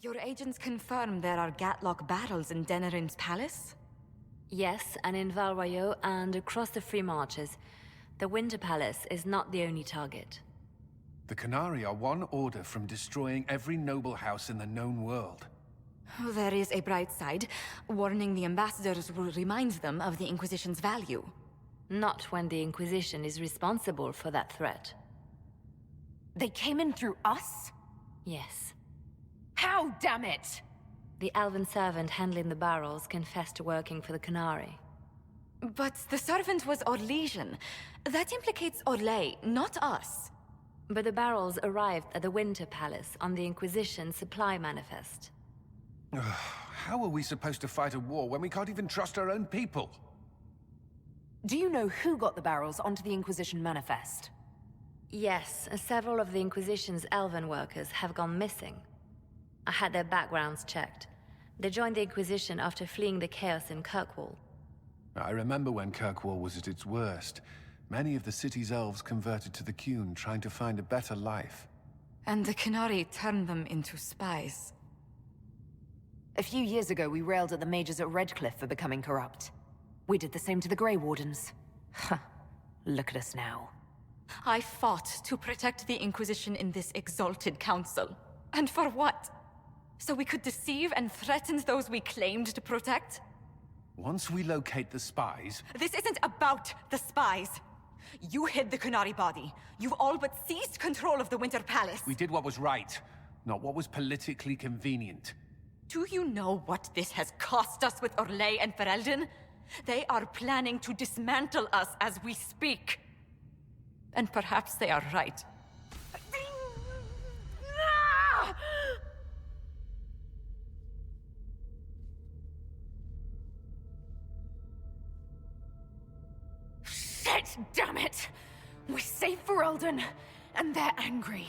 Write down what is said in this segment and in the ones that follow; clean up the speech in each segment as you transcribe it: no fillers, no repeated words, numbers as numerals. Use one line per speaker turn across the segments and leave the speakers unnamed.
Your agents confirm there are Gatlock battles in Denerim's palace?
Yes, and in Val Royeaux and across the Free Marches. The Winter Palace is not the only target.
The Canari are one order from destroying every noble house in the known world.
There is a bright side. Warning the ambassadors will remind them of the Inquisition's value.
Not when the Inquisition is responsible for that threat.
They came in through us?
Yes.
How, damn it?
The elven servant handling the barrels confessed to working for the Canari.
But the servant was Orlesian. That implicates Orlais, not us.
But the barrels arrived at the Winter Palace on the Inquisition supply manifest.
How are we supposed to fight a war when we can't even trust our own people?
Do you know who got the barrels onto the Inquisition manifest?
Yes, several of the Inquisition's elven workers have gone missing. I had their backgrounds checked. They joined the Inquisition after fleeing the chaos in Kirkwall.
I remember when Kirkwall was at its worst. Many of the city's elves converted to the Qun, trying to find a better life.
And the Canari turned them into spies.
A few years ago, we railed at the mages at Redcliffe for becoming corrupt. We did the same to the Grey Wardens. Huh. Look at us now.
I fought to protect the Inquisition in this exalted council. And for what? So we could deceive and threaten those we claimed to protect?
Once we locate the spies...
This isn't about the spies. You hid the Canari body. You've all but seized control of the Winter Palace.
We did what was right, not what was politically convenient.
Do you know what this has cost us with Orlais and Ferelden? They are planning to dismantle us as we speak. And perhaps they are right.
Shit, damn it! We save Ferelden, and they're angry.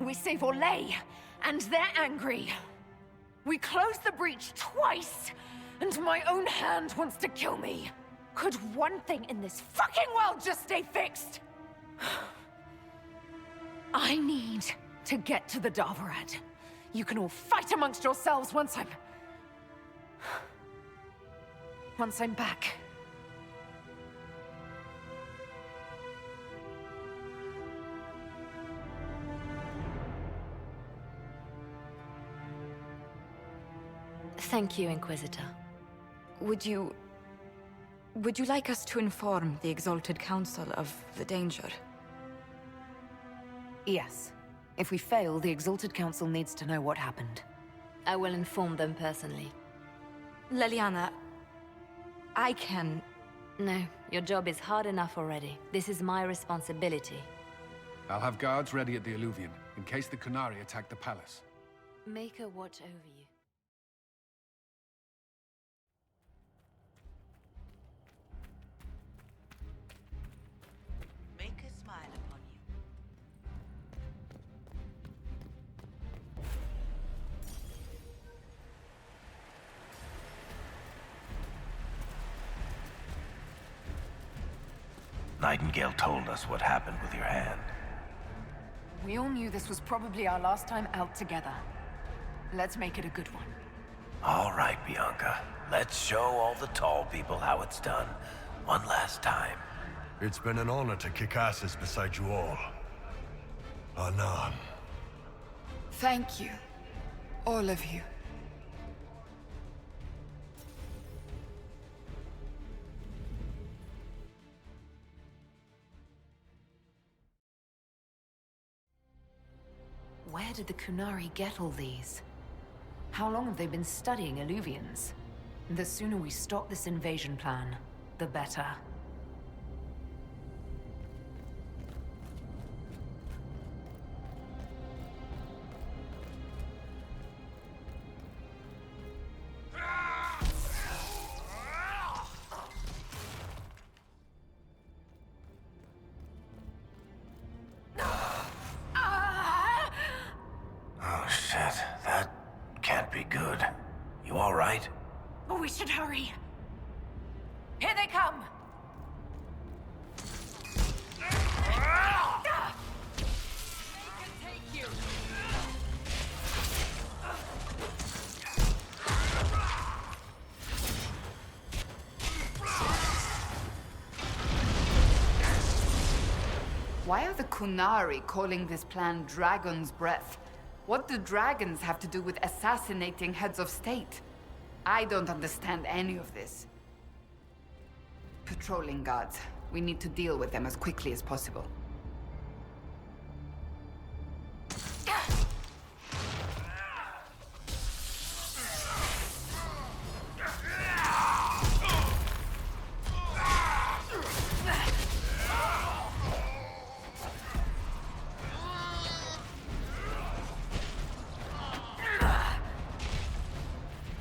We save Orlais, and they're angry. We close the breach twice, and my own hand wants to kill me. Could one thing in this fucking world just stay fixed? I need to get to the Darvarad. You can all fight amongst yourselves once I'm back.
Thank you, Inquisitor.
Would you like us to inform the Exalted Council of the danger?
Yes. If we fail, the Exalted Council needs to know what happened.
I will inform them personally.
Leliana, I can...
No, your job is hard enough already. This is my responsibility.
I'll have guards ready at the Alluvion, in case the Canari attack the palace.
Make a watch over you.
Make a smile upon you.
Nightingale told us what happened with your hand.
We all knew this was probably our last time out together. Let's make it a good one.
All right, Bianca. Let's show all the tall people how it's done. One last time.
It's been an honor to kick asses beside you all. Anan.
Thank you. All of you.
Where did the Kunari get all these? How long have they been studying Alluvians? The sooner we stop this invasion plan, the better.
Oh shit, that can't be good. You all right?
Oh, we should hurry. Here they come!
Why are the Kunari calling this plan Dragon's Breath? What do dragons have to do with assassinating heads of state? I don't understand any of this. Patrolling guards. We need to deal with them as quickly as possible.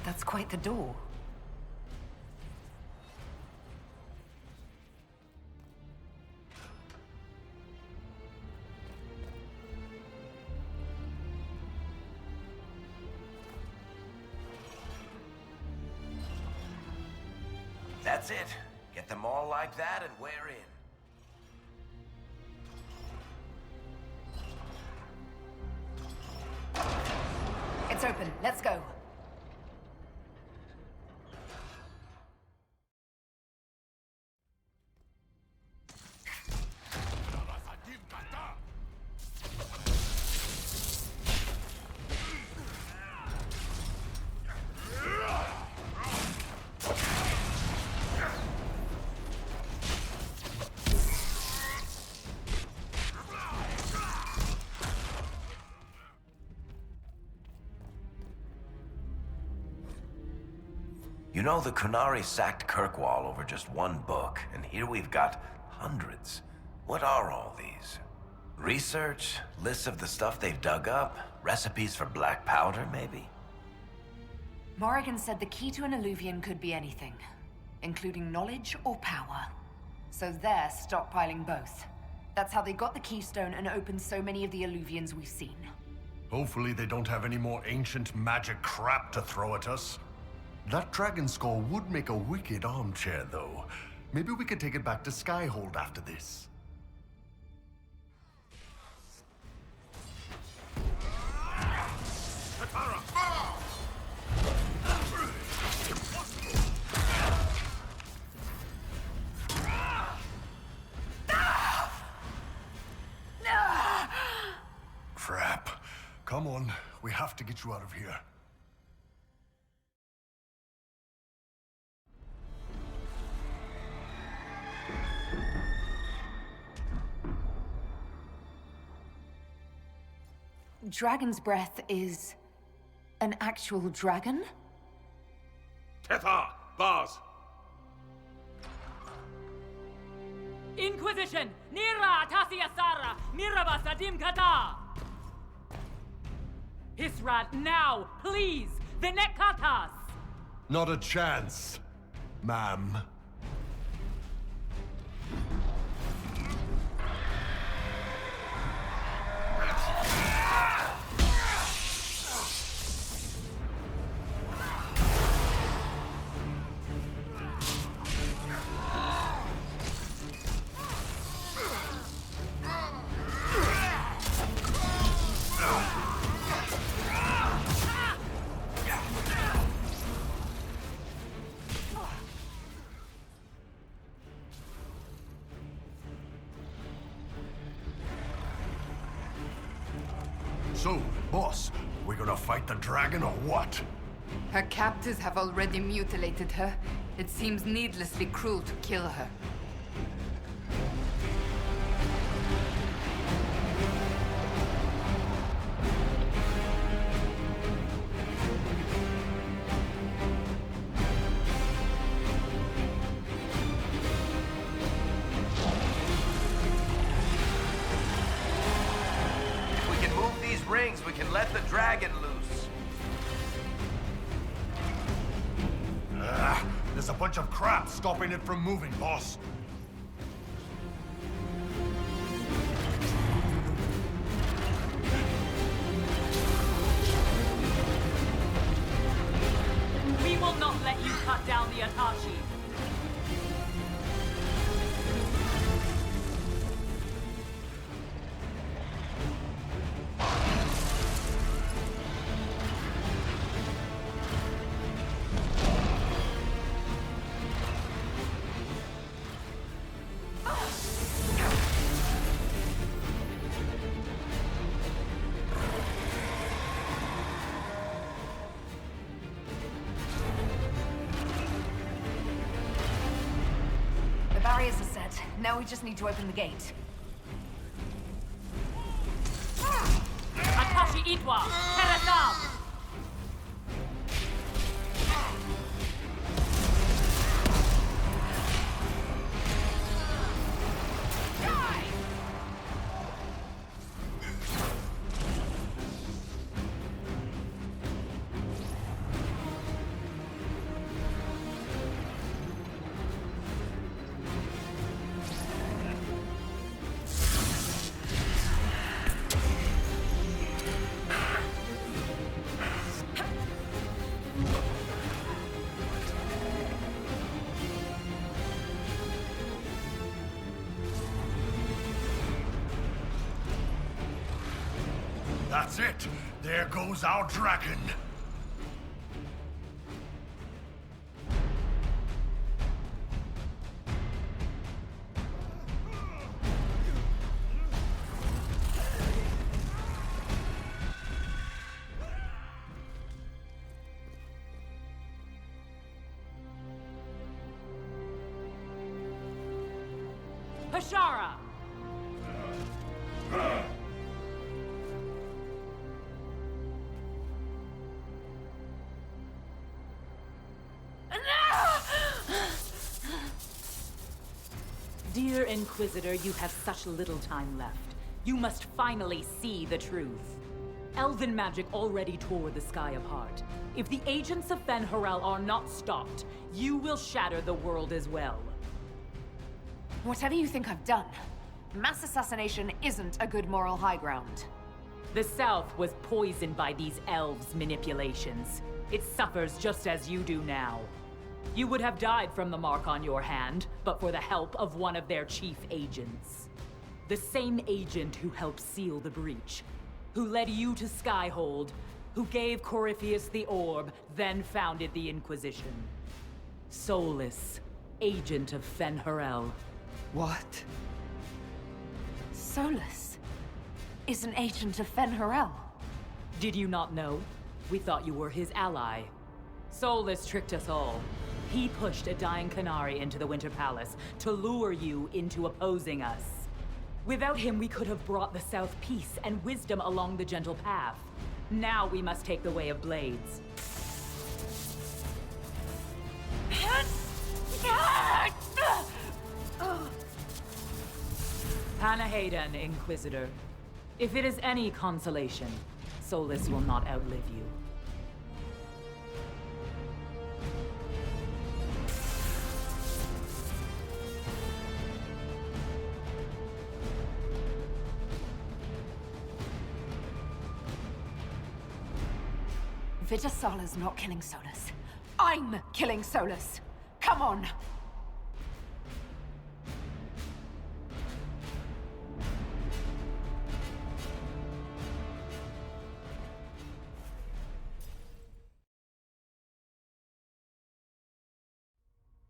That's quite the door.
That's it. Get them all like that and we're in.
It's open. Let's go.
You know, the Kunari sacked Kirkwall over just one book, and here we've got hundreds. What are all these? Research? Lists of the stuff they've dug up? Recipes for black powder, maybe?
Morrigan said the key to an Illuvian could be anything, including knowledge or power. So they're stockpiling both. That's how they got the keystone and opened so many of the Illuvians we've seen.
Hopefully they don't have any more ancient magic crap to throw at us. That dragon skull would make a wicked armchair, though. Maybe we could take it back to Skyhold after this. Crap. Come on, we have to get you out of here.
Dragon's Breath is an actual dragon?
Settrah! Bars!
Inquisition! Nira Atasia Sara! Miraba Sadim Kata! Hisrat, now! Please! Vinekatas!
Not a chance, ma'am. So, boss, we gonna fight the dragon or what?
Her captors have already mutilated her. It seems needlessly cruel to kill her.
Rings, we can let the dragon loose.
There's a bunch of crap stopping it from moving, boss.
We will not let you cut down the Atashi.
barriers are set. Now we just need to open the gate.
Atashi Itwa, Teresam!
That's it! There goes our dragon!
Pashara! Dear Inquisitor, you have such little time left. You must finally see the truth. Elven magic already tore the sky apart. If the agents of Fen-Harel are not stopped, you will shatter the world as well.
Whatever you think I've done, mass assassination isn't a good moral high ground.
The South was poisoned by these elves' manipulations. It suffers just as you do now. You would have died from the mark on your hand, but for the help of one of their chief agents. The same agent who helped seal the breach, who led you to Skyhold, who gave Corypheus the orb, then founded the Inquisition. Solus, agent of Fen-Harel.
What?
Solus is an agent of Fen-Harel.
Did you not know? We thought you were his ally. Solus tricked us all. He pushed a dying Qunari into the Winter Palace to lure you into opposing us. Without him, we could have brought the South peace and wisdom along the gentle path. Now we must take the way of blades. Panahadan, Inquisitor. If it is any consolation, Solus will not outlive you.
Vitasala's not killing Solus. I'm killing Solus. Come on!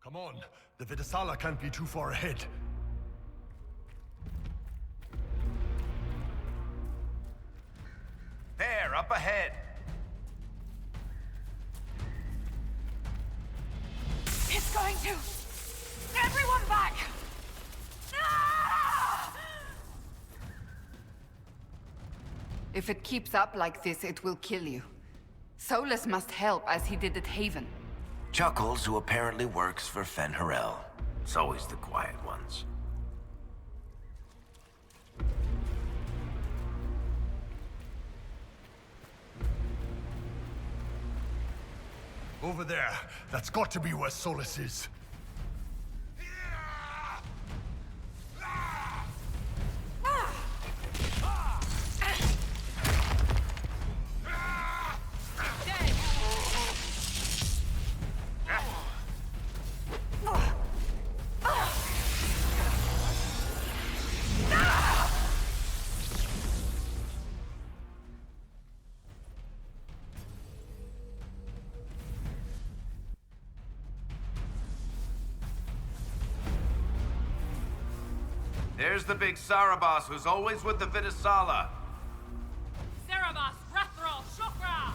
Come on, the Vitasala can't be too far ahead.
There, up ahead.
It's going to... Everyone back! Ah!
If it keeps up like this, it will kill you. Solus must help as he did at Haven.
Chuckles, who apparently works for Fen-Harel. It's always the quiet ones.
Over there. That's got to be where Solus is.
There's the big Sarabas who's always with the Vitasala.
Cerebus, Rathrol, Shukra!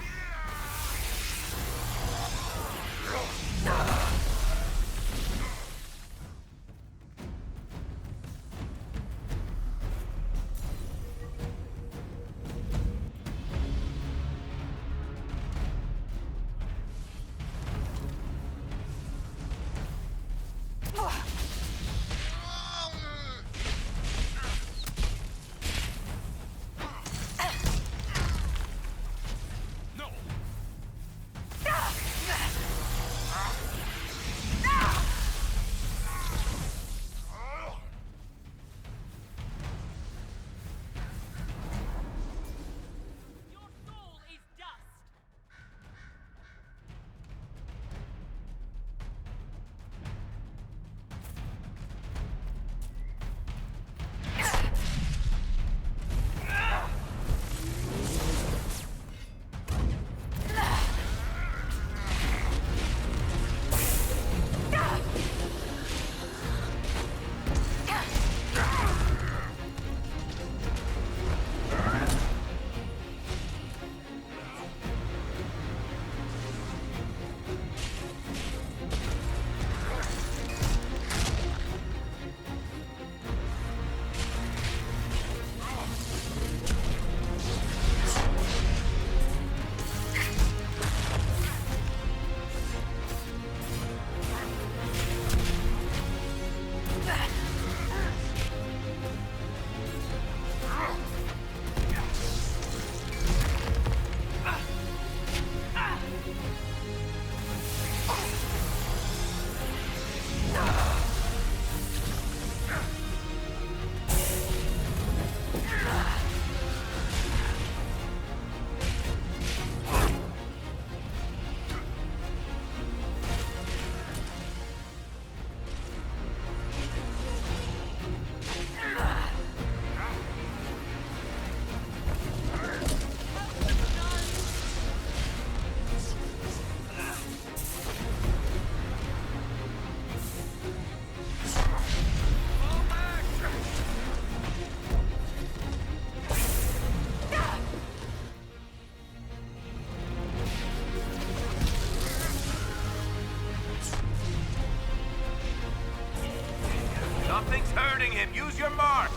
Nothing's hurting him. Use your mark.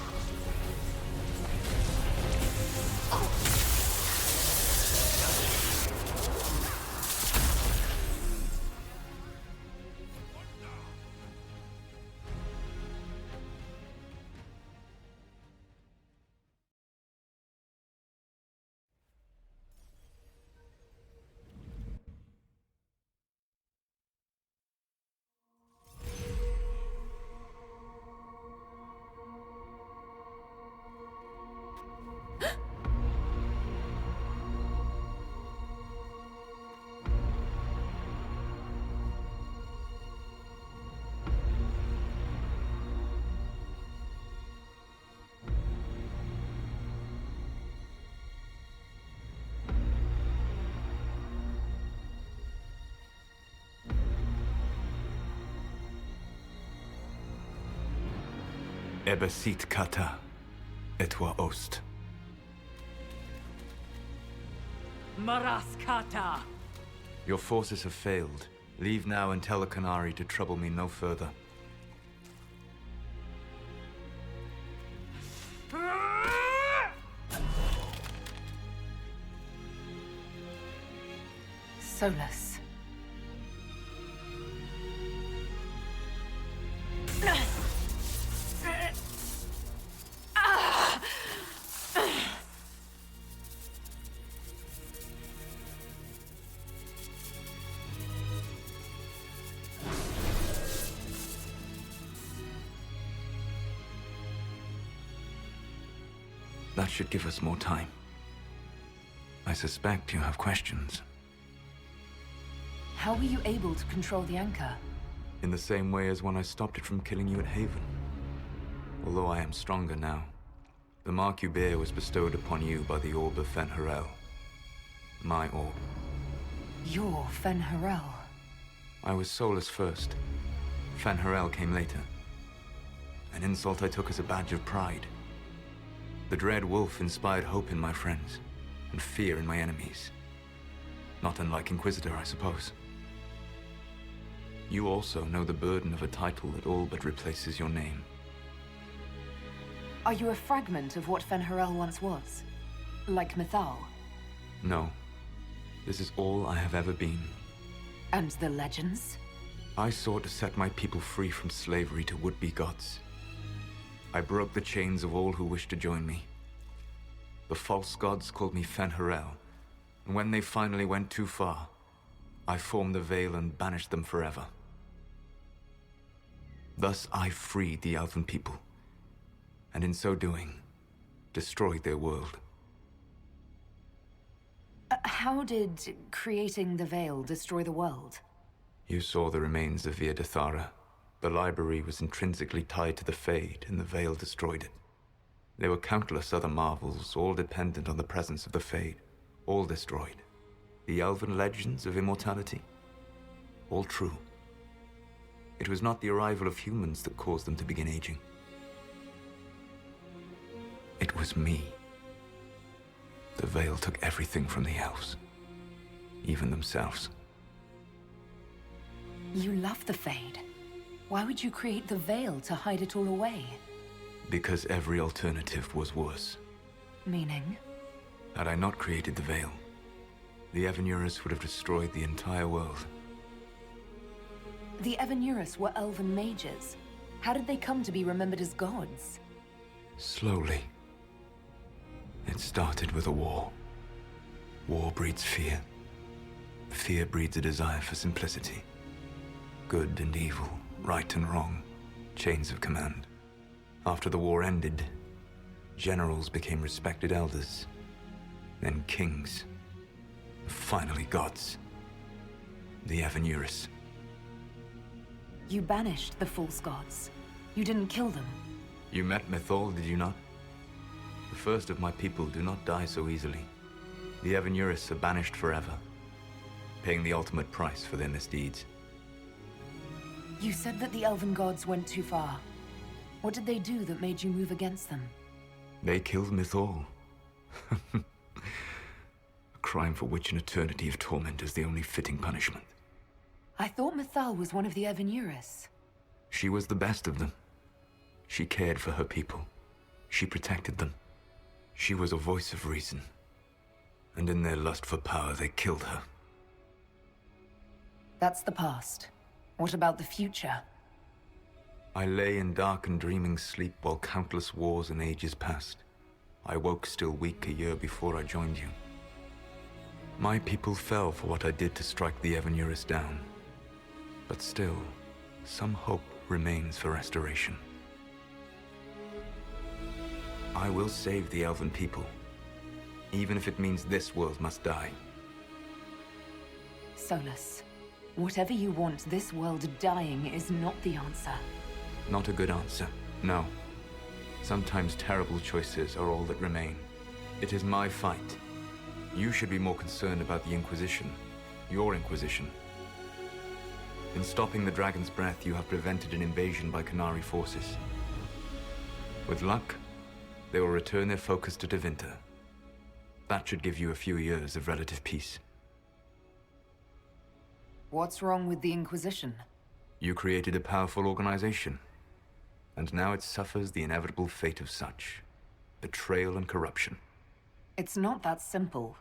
Ebesit kata, etwa ost.
Maraskata!
Your forces have failed. Leave now and tell the Qunari to trouble me no further.
Solus.
That should give us more time. I suspect you have questions.
How were you able to control the anchor?
In the same way as when I stopped it from killing you at Haven. Although I am stronger now, the mark you bear was bestowed upon you by the Orb of Fen'Harel. My orb.
You're Fen'Harel.
I was Solus first. Fen'Harel came later. An insult I took as a badge of pride. The Dread Wolf inspired hope in my friends, and fear in my enemies. Not unlike Inquisitor, I suppose. You also know the burden of a title that all but replaces your name.
Are you a fragment of what Fen'Harel once was? Like Mythal?
No. This is all I have ever been.
And the legends?
I sought to set my people free from slavery to would-be gods. I broke the chains of all who wished to join me. The false gods called me Fen'Harel, and when they finally went too far, I formed the Veil and banished them forever. Thus I freed the Elven people, and in so doing, destroyed their world.
How did creating the Veil destroy the world?
You saw the remains of Via Dethara. The library was intrinsically tied to the Fade, and the Veil destroyed it. There were countless other marvels, all dependent on the presence of the Fade, all destroyed. The Elven legends of immortality, all true. It was not the arrival of humans that caused them to begin aging. It was me. The Veil took everything from the elves, even themselves.
You love the Fade. Why would you create the Veil to hide it all away?
Because every alternative was worse.
Meaning?
Had I not created the Veil, the Evanurus would have destroyed the entire world.
The Evanurus were elven mages. How did they come to be remembered as gods?
Slowly. It started with a war. War breeds fear. Fear breeds a desire for simplicity. Good and evil, right and wrong, chains of command. After the war ended, generals became respected elders, then kings, finally gods. The Evanurus.
You banished the false gods. You didn't kill them.
You met Mythal, did you not? The first of my people do not die so easily. The Evanurus are banished forever, paying the ultimate price for their misdeeds.
You said that the elven gods went too far. What did they do that made you move against them?
They killed Mythal. A crime for which an eternity of torment is the only fitting punishment.
I thought Mythal was one of the Evanurus.
She was the best of them. She cared for her people. She protected them. She was a voice of reason. And in their lust for power, they killed her.
That's the past. What about the future?
I lay in dark and dreaming sleep while countless wars and ages passed. I woke still weak a year before I joined you. My people fell for what I did to strike the Evanurus down. But still, some hope remains for restoration. I will save the Elven people, even if it means this world must die.
Solus, whatever you want, this world dying is not the answer.
Not a good answer, no. Sometimes terrible choices are all that remain. It is my fight. You should be more concerned about the Inquisition, your Inquisition. In stopping the Dragon's Breath, you have prevented an invasion by Qunari forces. With luck, they will return their focus to Tevinter. That should give you a few years of relative peace.
What's wrong with the Inquisition?
You created a powerful organization, and now it suffers the inevitable fate of such. Betrayal and corruption.
It's not that simple.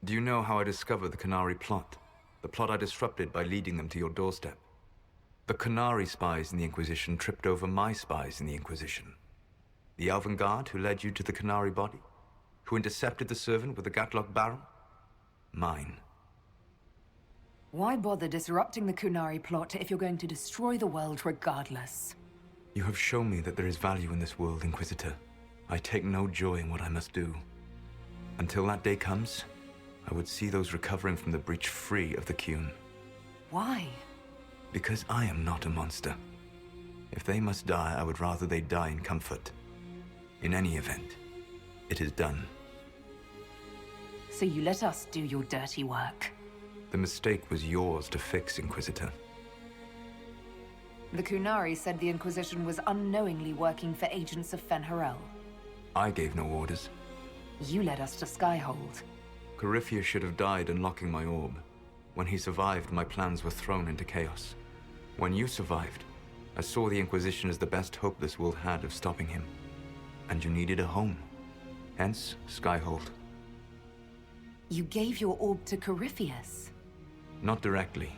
Do you know how I discovered the Qunari plot? The plot I disrupted by leading them to your doorstep. The Qunari spies in the Inquisition tripped over my spies in the Inquisition. The Elven Guard who led you to the Qunari body? Who intercepted the servant with the Gatlock barrel? Mine.
Why bother disrupting the Qunari plot if you're going to destroy the world regardless?
You have shown me that there is value in this world, Inquisitor. I take no joy in what I must do. Until that day comes, I would see those recovering from the breach free of the Qun.
Why?
Because I am not a monster. If they must die, I would rather they die in comfort. In any event, it is done.
So you let us do your dirty work?
The mistake was yours to fix, Inquisitor.
The Qunari said the Inquisition was unknowingly working for agents of Fen'Harel.
I gave no orders.
You led us to Skyhold.
Coryphia should have died unlocking my orb. When he survived, my plans were thrown into chaos. When you survived, I saw the Inquisition as the best hope this world had of stopping him. And you needed a home. Hence, Skyhold.
You gave your orb to Corypheus?
Not directly.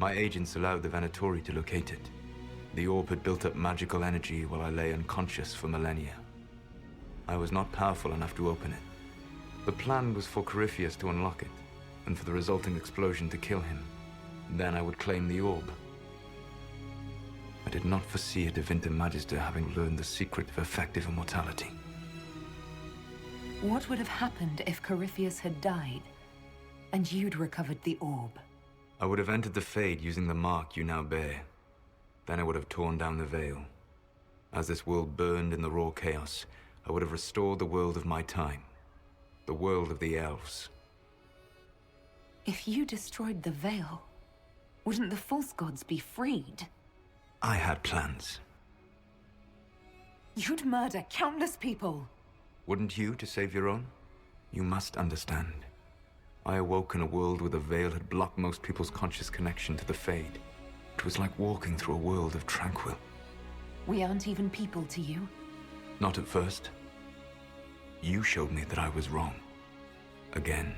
My agents allowed the Venatori to locate it. The orb had built up magical energy while I lay unconscious for millennia. I was not powerful enough to open it. The plan was for Corypheus to unlock it, and for the resulting explosion to kill him. Then I would claim the orb. I did not foresee a Divinta Magister having learned the secret of effective immortality.
What would have happened if Corypheus had died, and you'd recovered the orb?
I would have entered the Fade using the mark you now bear. Then I would have torn down the veil. As this world burned in the raw chaos, I would have restored the world of my time. The world of the elves.
If you destroyed the veil, wouldn't the false gods be freed?
I had plans.
You'd murder countless people.
Wouldn't you to save your own? You must understand. I awoke in a world where the veil had blocked most people's conscious connection to the Fade. It was like walking through a world of tranquil.
We aren't even people to you.
Not at first. You showed me that I was wrong. Again.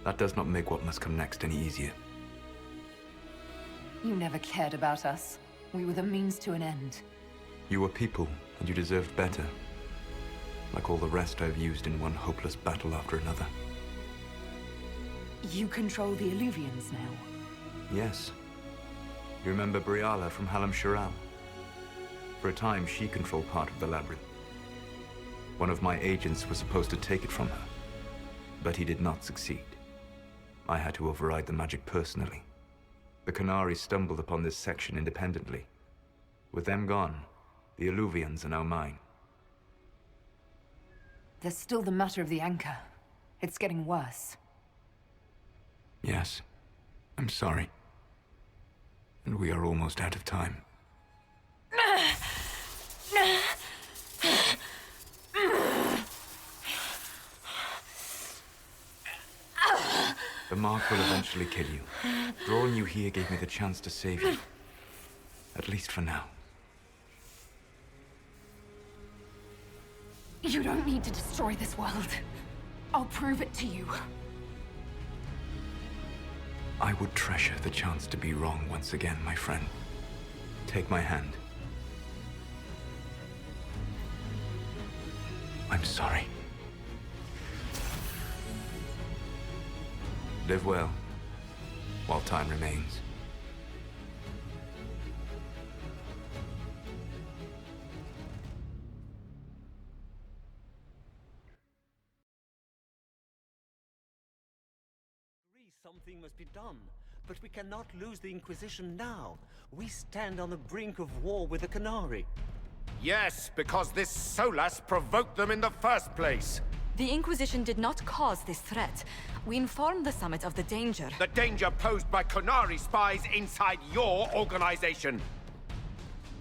That does not make what must come next any easier.
You never cared about us. We were the means to an end.
You were people, and you deserved better. Like all the rest I've used in one hopeless battle after another.
You control the Illuvians now.
Yes. You remember Briala from Hallam Shiral? For a time, she controlled part of the labyrinth. One of my agents was supposed to take it from her, but he did not succeed. I had to override the magic personally. The Qunari stumbled upon this section independently. With them gone, the Illuvians are now mine.
There's still the matter of the anchor. It's getting worse.
Yes. I'm sorry. And we are almost out of time. The mark will eventually kill you. Drawing you here gave me the chance to save you. At least for now.
You don't need to destroy this world. I'll prove it to you.
I would treasure the chance to be wrong once again, my friend. Take my hand. I'm sorry. Live well, while time remains.
Something must be done, but we cannot lose the Inquisition now. We stand on the brink of war with the Qunari.
Yes, because this Solas provoked them in the first place.
The Inquisition did not cause this threat. We informed the Summit of the danger.
The danger posed by Qunari spies inside your organization.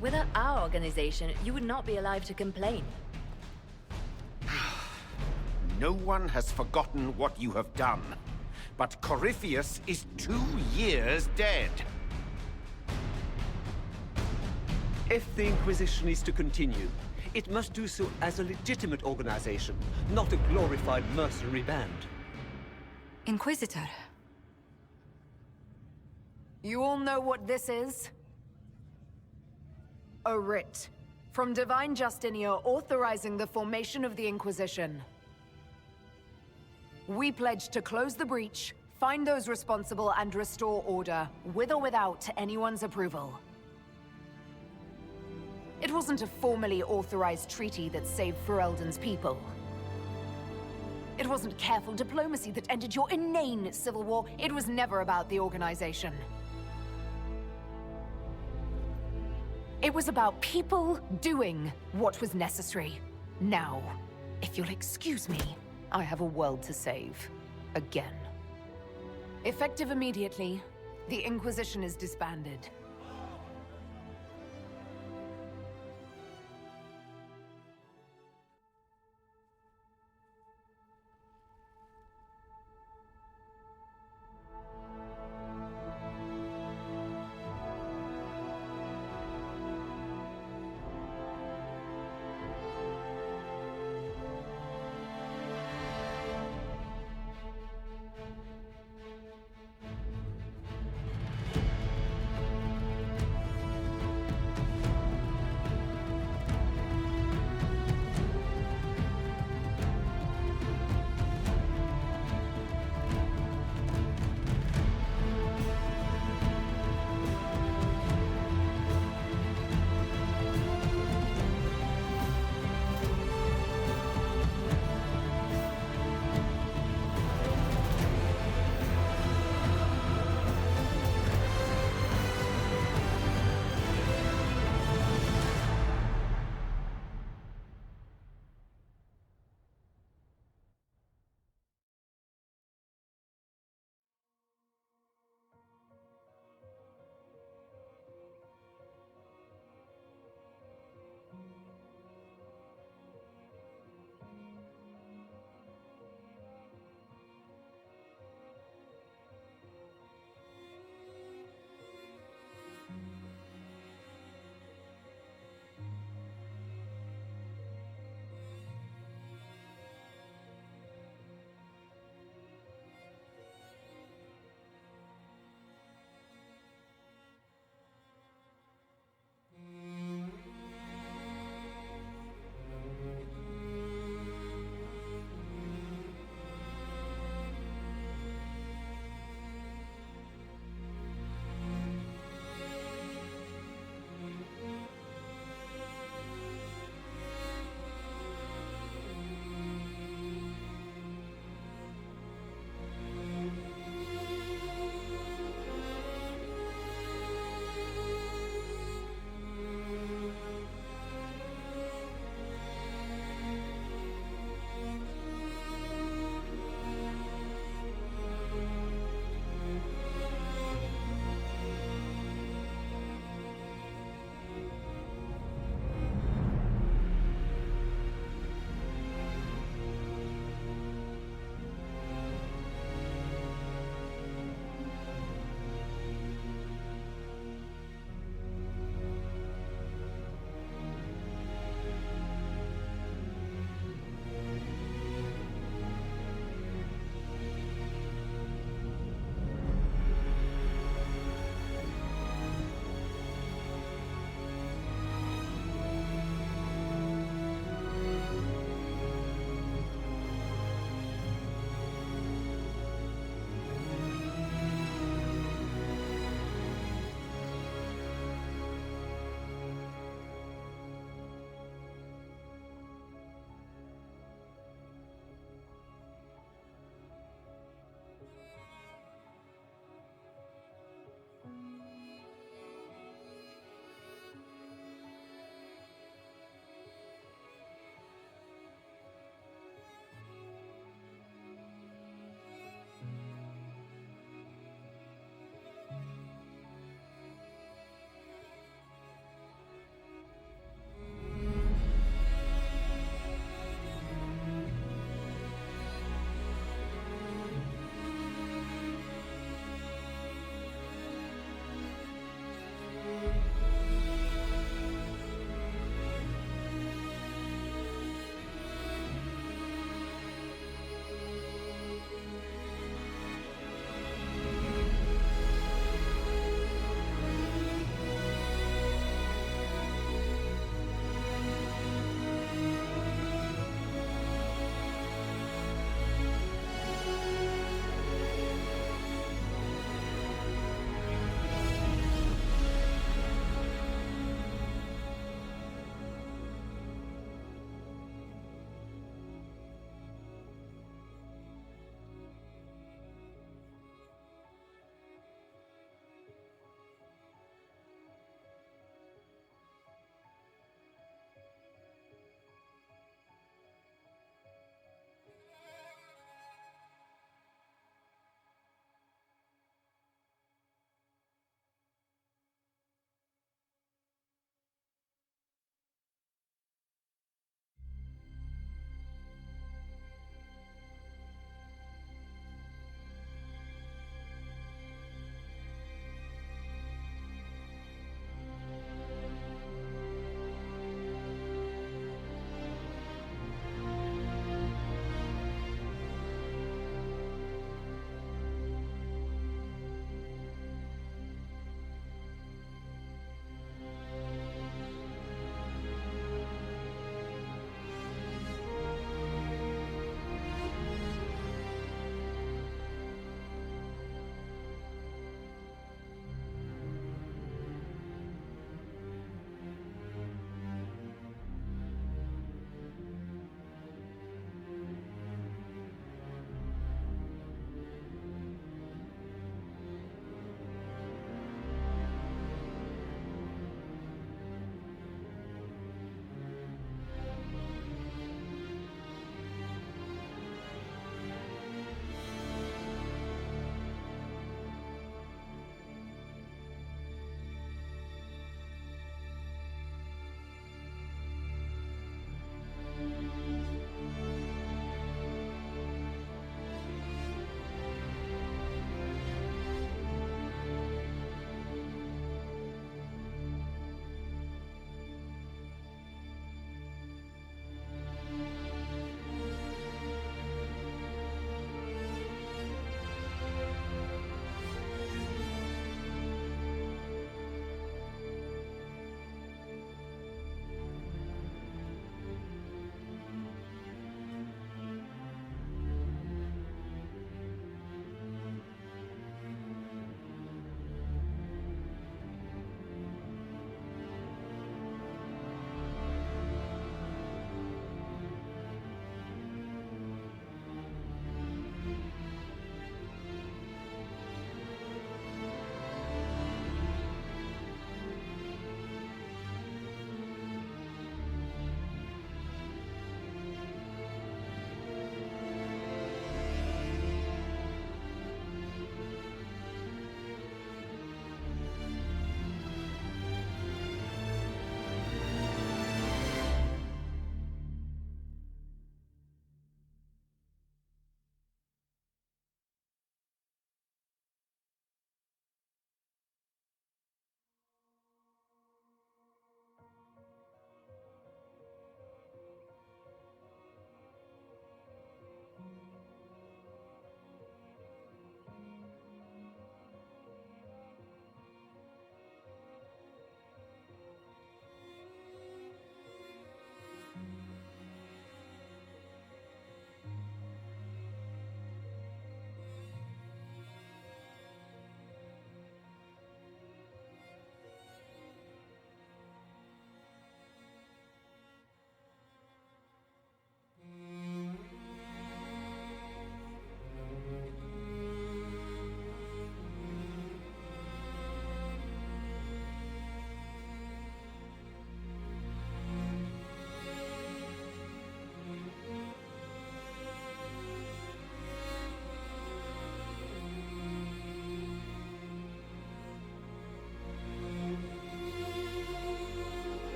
Without our organization, you would not be alive to complain.
No one has forgotten what you have done. But Corypheus is 2 years dead.
If the Inquisition is to continue, it must do so as a legitimate organization, not a glorified mercenary band.
Inquisitor.
You all know what this is? A writ from Divine Justinia authorizing the formation of the Inquisition. We pledge to close the breach, find those responsible, and restore order, with or without anyone's approval. It wasn't a formally authorized treaty that saved Ferelden's people. It wasn't careful diplomacy that ended your inane civil war. It was never about the organization. It was about people doing what was necessary. Now, if you'll excuse me, I have a world to save. Again. Effective immediately, the Inquisition is disbanded.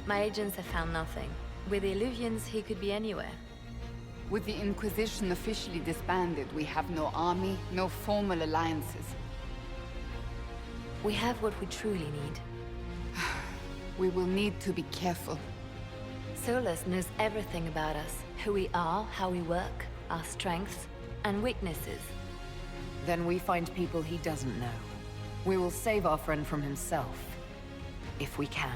My agents have found nothing. With the Illuvians, he could be anywhere.
With the Inquisition officially disbanded, we have no army, no formal alliances.
We have what we truly need.
We will need to be careful.
Solus knows everything about us. Who we are, how we work, our strengths and weaknesses.
Then we find people he doesn't know. We will save our friend from himself. If we can.